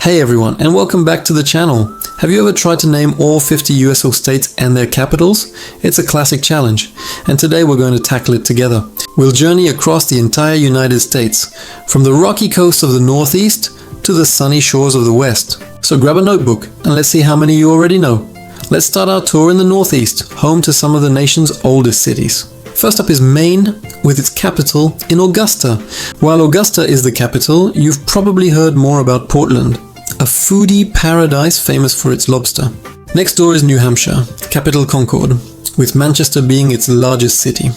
Hey everyone, and welcome back to the channel. Have you ever tried to name all 50 USO states and their capitals? It's a classic challenge, and today we're going to tackle it together. We'll journey across the entire United States, from the rocky coast of the Northeast to the sunny shores of the West. So grab a notebook, and let's see how many you already know. Let's start our tour in the Northeast, home to some of the nation's oldest cities. First up is Maine, with its capital in Augusta. While Augusta is the capital, you've probably heard more about Portland, a foodie paradise famous for its lobster. Next door is New Hampshire, capital Concord, with Manchester being its largest city.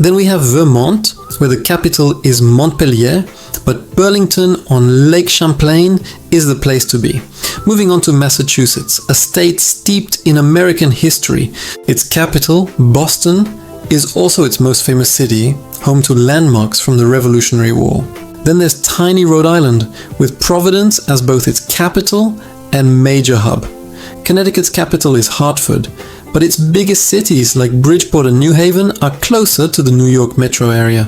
Then we have Vermont, where the capital is Montpelier, but Burlington on Lake Champlain is the place to be. Moving on to Massachusetts, a state steeped in American history. Its capital, Boston, is also its most famous city, home to landmarks from the Revolutionary War. Then there's tiny Rhode Island, with Providence as both its capital and major hub. Connecticut's capital is Hartford, but its biggest cities like Bridgeport and New Haven are closer to the New York metro area.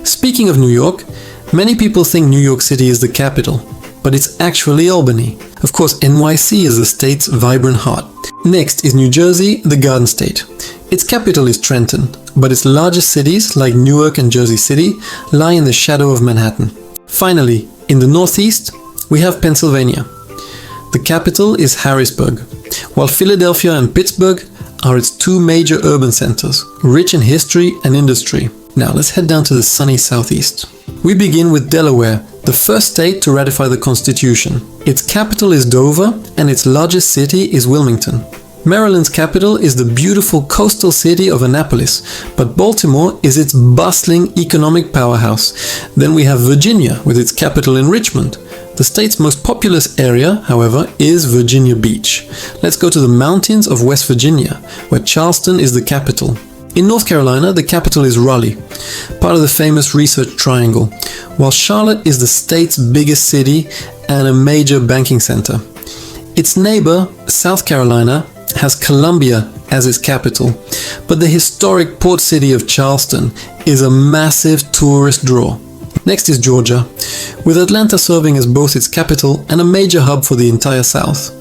Speaking of New York, many people think New York City is the capital, but it's actually Albany. Of course, NYC is the state's vibrant heart. Next is New Jersey, the Garden State. Its capital is Trenton, but its largest cities, like Newark and Jersey City, lie in the shadow of Manhattan. Finally, in the Northeast, we have Pennsylvania. The capital is Harrisburg, while Philadelphia and Pittsburgh are its two major urban centers, rich in history and industry. Now let's head down to the sunny Southeast. We begin with Delaware, the first state to ratify the Constitution. Its capital is Dover, and its largest city is Wilmington. Maryland's capital is the beautiful coastal city of Annapolis, but Baltimore is its bustling economic powerhouse. Then we have Virginia, with its capital in Richmond. The state's most populous area, however, is Virginia Beach. Let's go to the mountains of West Virginia, where Charleston is the capital. In North Carolina, the capital is Raleigh, part of the famous Research Triangle, while Charlotte is the state's biggest city and a major banking center. Its neighbor, South Carolina, has Columbia as its capital, but the historic port city of Charleston is a massive tourist draw. Next is Georgia, with Atlanta serving as both its capital and a major hub for the entire South.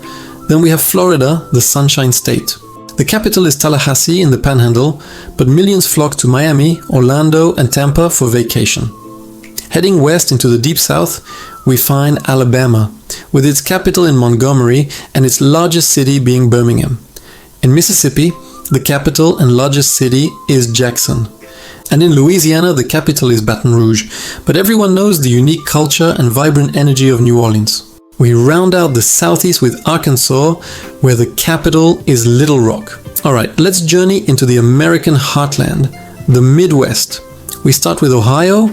Then we have Florida, the Sunshine State. The capital is Tallahassee in the Panhandle, but millions flock to Miami, Orlando, and Tampa for vacation. Heading west into the Deep South, we find Alabama, with its capital in Montgomery and its largest city being Birmingham. In Mississippi, the capital and largest city is Jackson. And in Louisiana, the capital is Baton Rouge, but everyone knows the unique culture and vibrant energy of New Orleans. We round out the Southeast with Arkansas, where the capital is Little Rock. Alright, let's journey into the American heartland, the Midwest. We start with Ohio,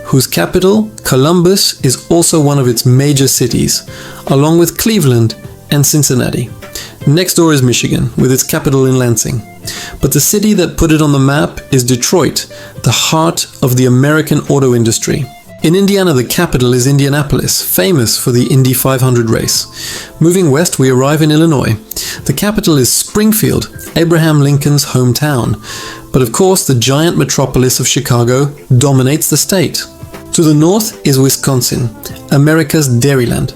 whose capital, Columbus, is also one of its major cities, along with Cleveland and Cincinnati. Next door is Michigan, with its capital in Lansing. But the city that put it on the map is Detroit, the heart of the American auto industry. In Indiana, the capital is Indianapolis, famous for the Indy 500 race. Moving west, we arrive in Illinois. The capital is Springfield, Abraham Lincoln's hometown. But of course, the giant metropolis of Chicago dominates the state. To the north is Wisconsin, America's dairyland.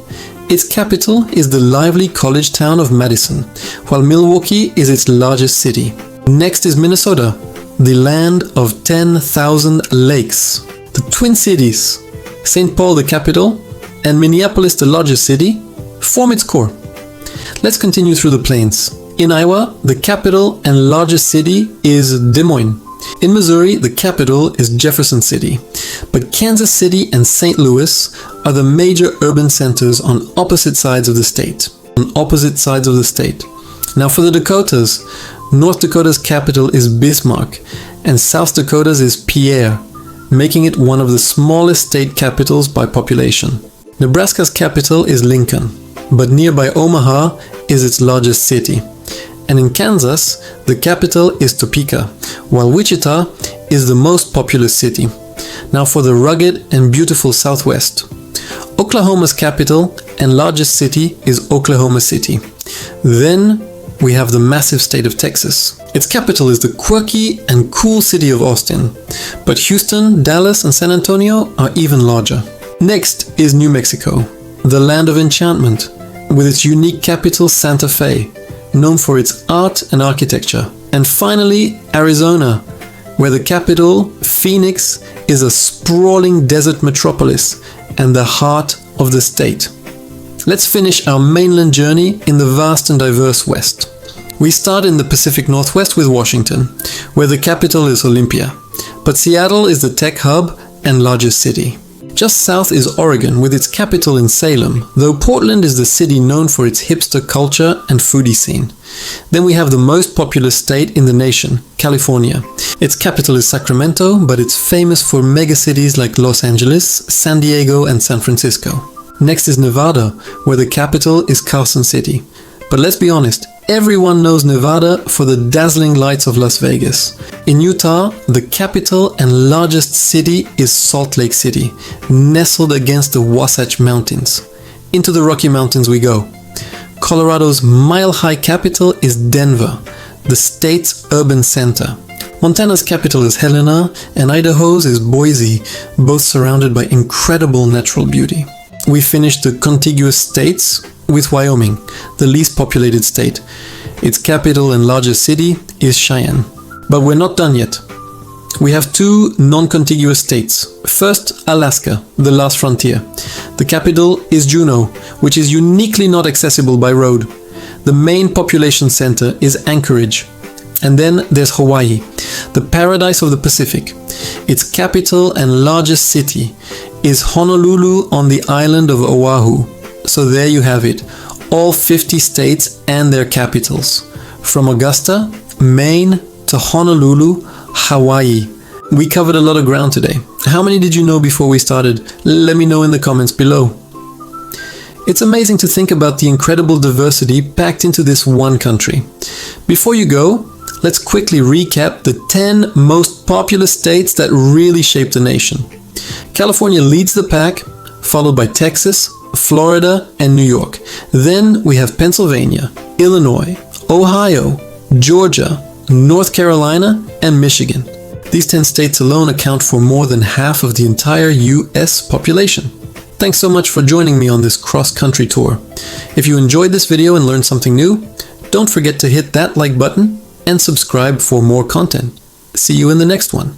Its capital is the lively college town of Madison, while Milwaukee is its largest city. Next is Minnesota, the land of 10,000 lakes. The Twin Cities, St. Paul the capital, and Minneapolis the largest city, form its core. Let's continue through the plains. In Iowa, the capital and largest city is Des Moines. In Missouri, the capital is Jefferson City, but Kansas City and St. Louis are the major urban centers on opposite sides of the state. Now for the Dakotas, North Dakota's capital is Bismarck, and South Dakota's is Pierre, making it one of the smallest state capitals by population. Nebraska's capital is Lincoln, but nearby Omaha is its largest city. And in Kansas, the capital is Topeka, while Wichita is the most populous city. Now for the rugged and beautiful Southwest. Oklahoma's capital and largest city is Oklahoma City. Then we have the massive state of Texas. Its capital is the quirky and cool city of Austin, but Houston, Dallas, and San Antonio are even larger. Next is New Mexico, the land of enchantment. with its unique capital Santa Fe, known for its art and architecture. And finally, Arizona, where the capital, Phoenix, is a sprawling desert metropolis and the heart of the state. Let's finish our mainland journey in the vast and diverse West. We start in the Pacific Northwest with Washington, where the capital is Olympia, but Seattle is the tech hub and largest city. Just south is Oregon with its capital in Salem, though Portland is the city known for its hipster culture and foodie scene. Then we have the most populous state in the nation, California. Its capital is Sacramento, but it's famous for megacities like Los Angeles, San Diego, and San Francisco. Next is Nevada, where the capital is Carson City. But let's be honest, everyone knows Nevada for the dazzling lights of Las Vegas. In Utah, the capital and largest city is Salt Lake City, nestled against the Wasatch Mountains. Into the Rocky Mountains we go. Colorado's mile-high capital is Denver, the state's urban center. Montana's capital is Helena, and Idaho's is Boise, both surrounded by incredible natural beauty. We finish the contiguous states with Wyoming, the least populated state. Its capital and largest city is Cheyenne. But we're not done yet. We have two non-contiguous states. First, Alaska, the last frontier. The capital is Juneau, which is uniquely not accessible by road. The main population center is Anchorage. And then there's Hawaii, the paradise of the Pacific. Its capital and largest city is Honolulu on the island of Oahu. So there you have it, all 50 states and their capitals. From Augusta, Maine to Honolulu, Hawaii. We covered a lot of ground today. How many did you know before we started? Let me know in the comments below. It's amazing to think about the incredible diversity packed into this one country. Before you go, let's quickly recap the 10 most populous states that really shaped the nation. California leads the pack, followed by Texas, Florida, and New York. Then we have Pennsylvania, Illinois, Ohio, Georgia, North Carolina, and Michigan. These 10 states alone account for more than half of the entire US population. Thanks so much for joining me on this cross-country tour. If you enjoyed this video and learned something new, don't forget to hit that like button and subscribe for more content. See you in the next one.